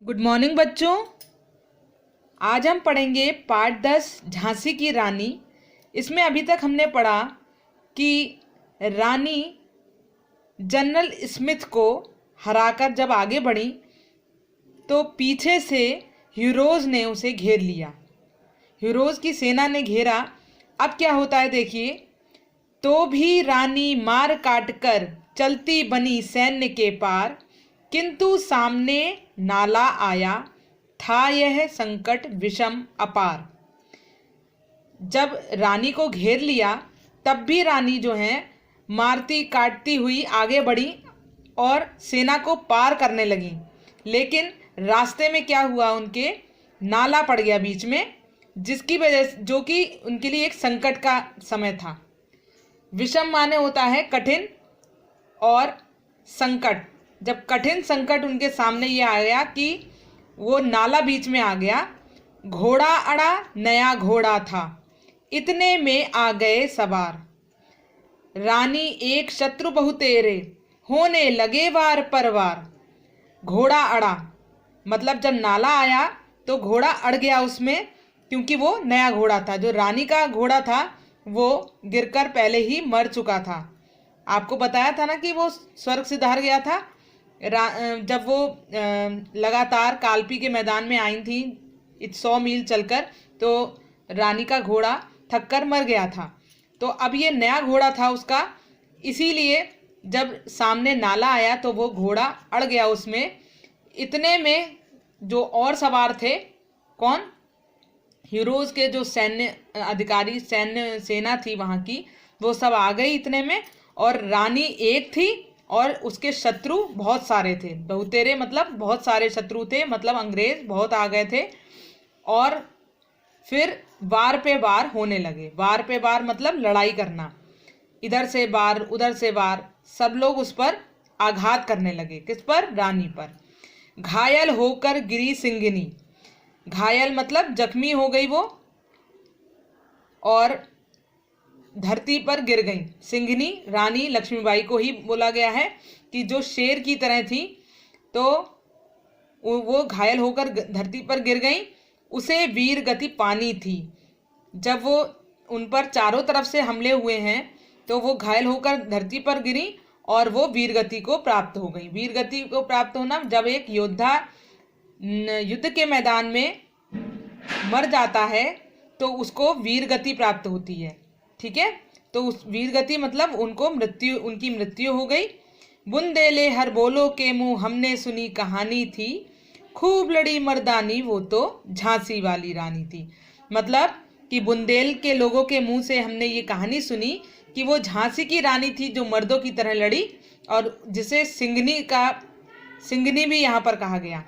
Good morning बच्चों। आज हम पढ़ेंगे पार्ट 10 झांसी की रानी। इसमें अभी तक हमने पढ़ा कि रानी जनरल स्मिथ को हराकर जब आगे बढ़ी तो पीछे से हीरोज़ ने उसे घेर लिया। हीरोज़ की सेना ने घेरा। अब क्या होता है देखिए। तो भी रानी मार काट कर चलती बनी सैन्य के पार, किंतु सामने नाला आया, था यह संकट विषम अपार। जब रानी को घेर लिया तब भी रानी जो है मारती काटती हुई आगे बढ़ी और सेना को पार करने लगी। लेकिन रास्ते में क्या हुआ, उनके नाला पड़ गया बीच में, जिसकी वजह से जो कि उनके लिए एक संकट का समय था। विषम माने होता है कठिन, और संकट, जब कठिन संकट उनके सामने ये आ गया कि वो नाला बीच में आ गया। घोड़ा अड़ा नया घोड़ा था, इतने में आ गए सवार। रानी एक शत्रु बहुतेरे, होने लगे वार पर वार। घोड़ा अड़ा मतलब जब नाला आया तो घोड़ा अड़ गया उसमें, क्योंकि वो नया घोड़ा था। जो रानी का घोड़ा था वो गिरकर पहले ही मर चुका था। आपको बताया था ना कि वो स्वर्ग से हार गया था। जब वो लगातार कालपी के मैदान में आई थी 100 मील चलकर, तो रानी का घोड़ा थककर मर गया था। तो अब ये नया घोड़ा था उसका, इसीलिए जब सामने नाला आया तो वो घोड़ा अड़ गया उसमें। इतने में जो और सवार थे, कौन, हीरोज़ के जो सैन्य अधिकारी, सैन्य सेना थी वहाँ की, वो सब आ गई इतने में। और रानी एक थी और उसके शत्रु बहुत सारे थे। बहुतेरे मतलब बहुत सारे शत्रु थे, मतलब अंग्रेज बहुत आ गए थे। और फिर वार पे वार होने लगे। वार पे वार मतलब लड़ाई करना, इधर से वार उधर से वार, सब लोग उस पर आघात करने लगे। किस पर? रानी पर। घायल होकर गिरी सिंगिनी। घायल मतलब जख्मी हो गई वो और धरती पर गिर गई। सिंघनी रानी लक्ष्मीबाई को ही बोला गया है कि जो शेर की तरह थी, तो वो घायल होकर धरती पर गिर गई। उसे वीर गति पानी थी। जब वो उन पर चारों तरफ से हमले हुए हैं तो वो घायल होकर धरती पर गिरी और वो वीर गति को प्राप्त हो गई। वीर गति को प्राप्त होना, जब एक योद्धा युद्ध के मैदान में मर जाता है तो उसको वीर गति प्राप्त होती है। ठीक है, तो उस वीर गति मतलब उनकी मृत्यु हो गई। बुंदेले हर बोलो के मुंह हमने सुनी कहानी थी, खूब लड़ी मर्दानी वो तो झांसी वाली रानी थी। मतलब कि बुंदेल के लोगों के मुंह से हमने ये कहानी सुनी कि वो झांसी की रानी थी जो मर्दों की तरह लड़ी, और जिसे सिंघनी भी यहाँ पर कहा गया।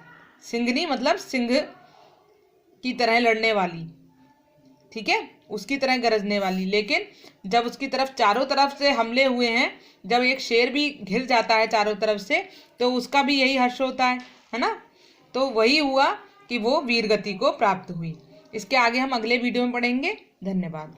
सिंघनी मतलब सिंह की तरह लड़ने वाली, ठीक है, उसकी तरह गरजने वाली। लेकिन जब उसकी तरफ चारों तरफ से हमले हुए हैं, जब एक शेर भी घिर जाता है चारों तरफ से, तो उसका भी यही हर्ष होता है ना। तो वही हुआ कि वो वीरगति को प्राप्त हुई। इसके आगे हम अगले वीडियो में पढ़ेंगे। धन्यवाद।